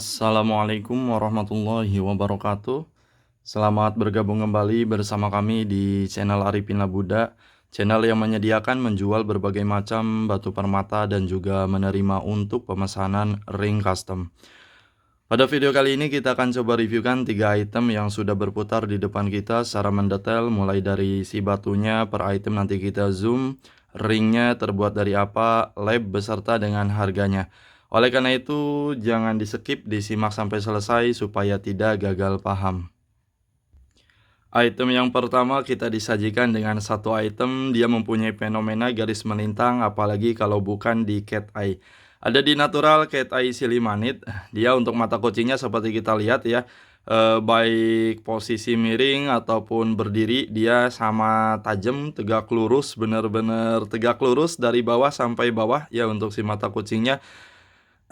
Assalamualaikum warahmatullahi wabarakatuh. Selamat bergabung kembali bersama kami di channel Arifin Labuda, channel yang menyediakan menjual berbagai macam batu permata dan juga menerima untuk pemesanan ring custom. Pada video kali ini kita akan coba reviewkan 3 item yang sudah berputar di depan kita secara mendetail, mulai dari si batunya per item, nanti kita zoom, ringnya terbuat dari apa, lab beserta dengan harganya. Oleh karena itu, jangan di skip, disimak sampai selesai supaya tidak gagal paham. Item yang pertama kita disajikan dengan satu item, dia mempunyai fenomena garis melintang, apalagi kalau bukan di cat eye. Ada di natural cat eye silimanit, dia untuk mata kucingnya seperti kita lihat ya, baik posisi miring ataupun berdiri, dia sama tajam, tegak lurus, benar-benar tegak lurus dari bawah sampai bawah ya untuk si mata kucingnya.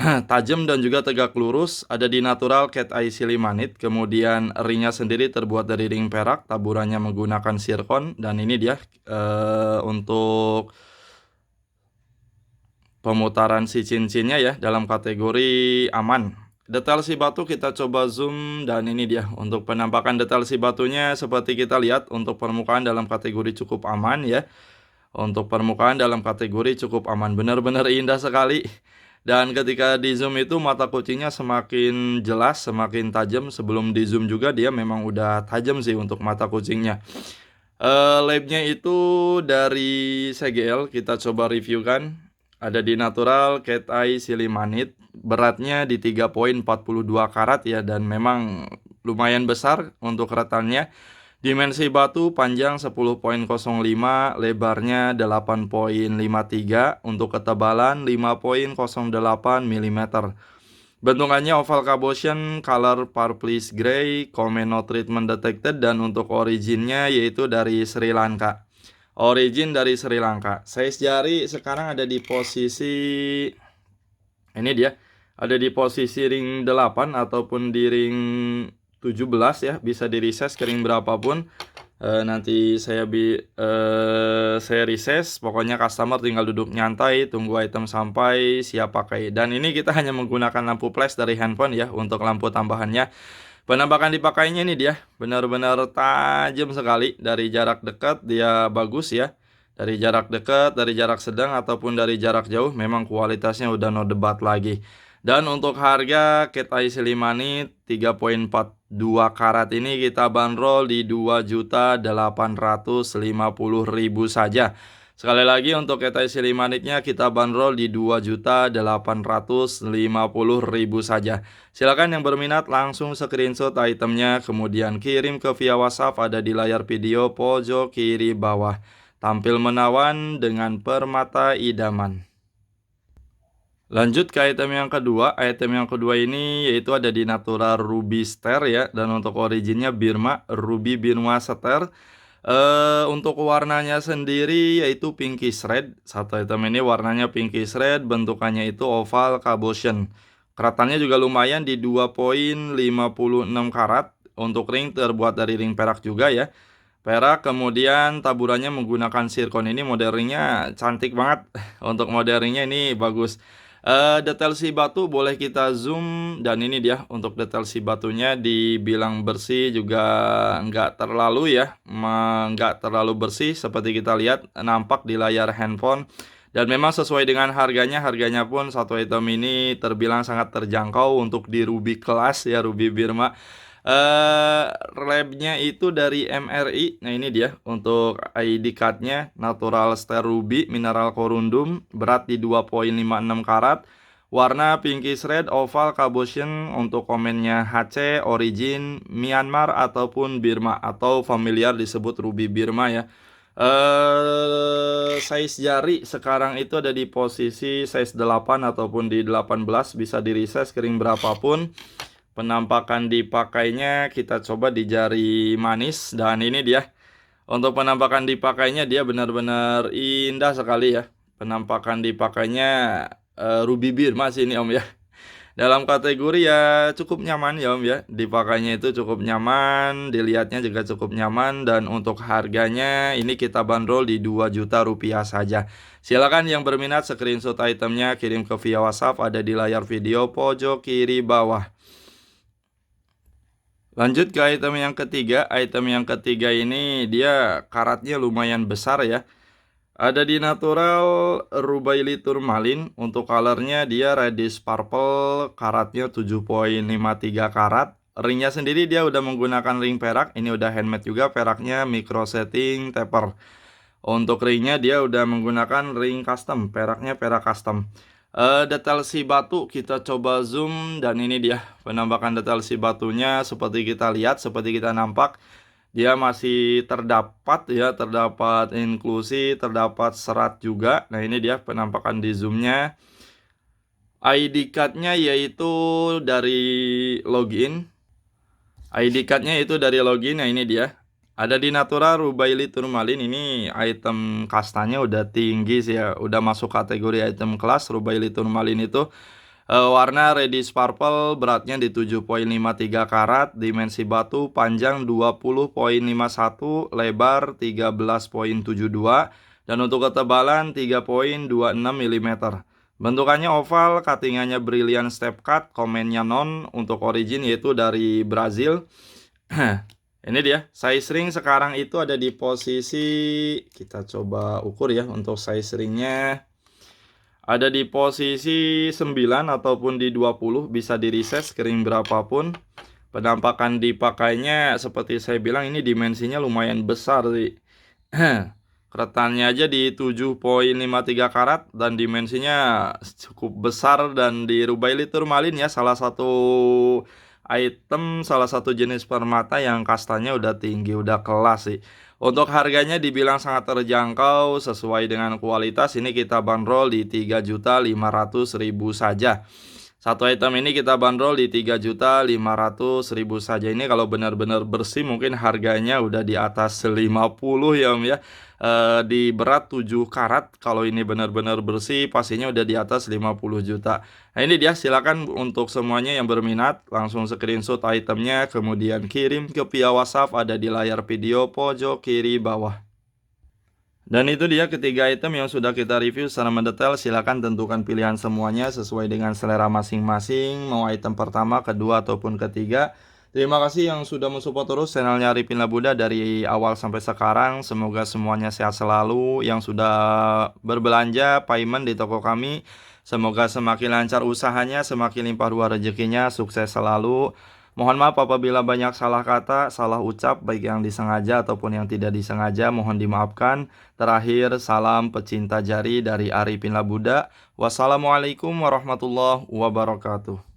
Tajam dan juga tegak lurus, ada di natural cat eye silimanit. Kemudian ringnya sendiri terbuat dari ring perak, taburannya menggunakan zircon, dan ini dia untuk pemutaran si cincinnya ya dalam kategori aman. Detail si batu kita coba zoom, dan ini dia untuk penampakan detail si batunya. Seperti kita lihat, untuk permukaan dalam kategori cukup aman ya. Untuk permukaan dalam kategori cukup aman, benar-benar indah sekali. Dan ketika di zoom itu mata kucingnya semakin jelas, semakin tajam. Sebelum di zoom juga dia memang udah tajam sih untuk mata kucingnya. Labnya itu dari CGL, kita coba reviewkan. Ada di natural cat eye silimanit, beratnya di 3,42 karat ya, dan memang lumayan besar untuk retannya. Dimensi batu panjang 10,05, lebarnya 8,53, untuk ketebalan 5,08 mm. Bentukannya oval cabotion, color purplish gray, comment no treatment detected, dan untuk originnya yaitu dari Sri Lanka. Origin dari Sri Lanka. Size jari sekarang ada di posisi, ini dia, ada di posisi ring 8 ataupun di ring 17 ya, bisa di resize ke ring berapapun. Nanti saya resize, pokoknya customer tinggal duduk nyantai tunggu item sampai siap pakai. Dan ini kita hanya menggunakan lampu flash dari handphone ya untuk lampu tambahannya. Penampakan dipakainya ini dia, benar-benar tajam sekali. Dari jarak dekat dia bagus ya, dari jarak dekat, dari jarak sedang ataupun dari jarak jauh, memang kualitasnya udah no debat lagi. Dan untuk harga cat eye silimanit 3,42 karat ini kita bandrol di 2.850.000 saja. Sekali lagi untuk cat eye silimanitnya kita bandrol di 2.850.000 saja. Silakan yang berminat langsung screenshot itemnya, kemudian kirim ke via WhatsApp, ada di layar video pojok kiri bawah. Tampil menawan dengan permata idaman. Lanjut ke item yang kedua. Item yang kedua ini yaitu ada di natural ruby star ya, dan untuk originnya Birma, ruby Birma star. Untuk warnanya sendiri yaitu pinkish red. Satu item ini warnanya pinkish red, bentukannya itu oval cabotion. Keratannya juga lumayan di 2,56 karat. Untuk ring terbuat dari ring perak juga ya, perak. Kemudian taburannya menggunakan zircon. Ini model ringnya cantik banget. Untuk model ringnya ini bagus. Detail si batu boleh kita zoom, dan ini dia untuk detail si batunya, dibilang bersih juga nggak terlalu ya, nggak terlalu bersih seperti kita lihat nampak di layar handphone. Dan memang sesuai dengan harganya, harganya pun satu item ini terbilang sangat terjangkau untuk di ruby kelas ya, ruby Birma. Labnya itu dari MRI. Nah ini dia untuk ID cardnya, natural star ruby mineral corundum, berat di 2,56 karat, warna pinkish red oval cabotion. Untuk komennya HC, origin Myanmar ataupun Birma, atau familiar disebut ruby Birma ya. Size jari sekarang itu ada di posisi size 8 ataupun di 18, bisa di resize kering berapapun. Penampakan dipakainya kita coba di jari manis, dan ini dia untuk penampakan dipakainya, dia benar-benar indah sekali ya. Penampakan dipakainya ruby Birma sih ini om ya. Dalam kategori ya cukup nyaman ya Om ya, dipakainya itu cukup nyaman, dilihatnya juga cukup nyaman, dan untuk harganya ini kita bandrol di Rp2.000.000 saja. Silakan yang berminat screenshot itemnya, kirim ke via WhatsApp, ada di layar video pojok kiri bawah. Lanjut ke item yang ketiga. Item yang ketiga ini dia karatnya lumayan besar ya. Ada di natural Rubaili Turmalin. Untuk colornya dia reddish purple, karatnya 7,53 karat. Ringnya sendiri dia udah menggunakan ring perak. Ini udah handmade juga, peraknya micro setting taper. Untuk ringnya dia udah menggunakan ring custom, peraknya perak custom. Detail si batu kita coba zoom, dan ini dia penampakan detail si batunya. Seperti kita lihat, seperti kita nampak, dia masih terdapat ya, terdapat inklusi, terdapat serat juga. Nah ini dia penampakan di zoomnya. ID cardnya yaitu dari login. ID cardnya itu dari login. Nah ini dia. Ada di Natura Rubaili Turmalin. Ini item kastanya udah tinggi sih ya. Udah masuk kategori item kelas. Rubaili Turmalin itu warna reddish purple, beratnya di 7,53 karat, dimensi batu, panjang 20,51, lebar 13,72, dan untuk ketebalan 3,26 mm. Bentukannya oval, cuttingannya brilliant step cut, komennya non, untuk origin yaitu dari Brazil. Ini dia, size ring sekarang itu ada di posisi, kita coba ukur ya untuk size ringnya. Ada di posisi 9 ataupun di 20, bisa di reset screen berapapun. Penampakan dipakainya seperti saya bilang, ini dimensinya lumayan besar sih. Keretannya aja di 7,53 karat dan dimensinya cukup besar, dan di Rubaili Turmalin ya, salah satu item, salah satu jenis permata yang kastanya udah tinggi, udah kelas sih. Untuk harganya dibilang sangat terjangkau, sesuai dengan kualitas. Ini kita bandrol di Rp3.500.000 saja. Satu item ini kita bandrol di Rp3.500.000 saja. Ini kalau benar-benar bersih mungkin harganya udah di atas 50 ya Om ya. Di berat 7 karat, kalau ini benar-benar bersih pastinya udah di atas 50 juta. Nah ini dia, silakan untuk semuanya yang berminat langsung screenshot itemnya, kemudian kirim ke via WhatsApp, ada di layar video pojok kiri bawah. Dan itu dia ketiga item yang sudah kita review secara mendetail. Silakan tentukan pilihan semuanya sesuai dengan selera masing-masing, mau item pertama, kedua, ataupun ketiga. Terima kasih yang sudah mensupport terus channelnya Arifin Labuda dari awal sampai sekarang. Semoga semuanya sehat selalu. Yang sudah berbelanja payment di toko kami, semoga semakin lancar usahanya, semakin limpah ruah rezekinya, sukses selalu. Mohon maaf apabila banyak salah kata, salah ucap, baik yang disengaja ataupun yang tidak disengaja, mohon dimaafkan. Terakhir, salam pecinta jari dari Arifin Labuda. Wassalamualaikum warahmatullahi wabarakatuh.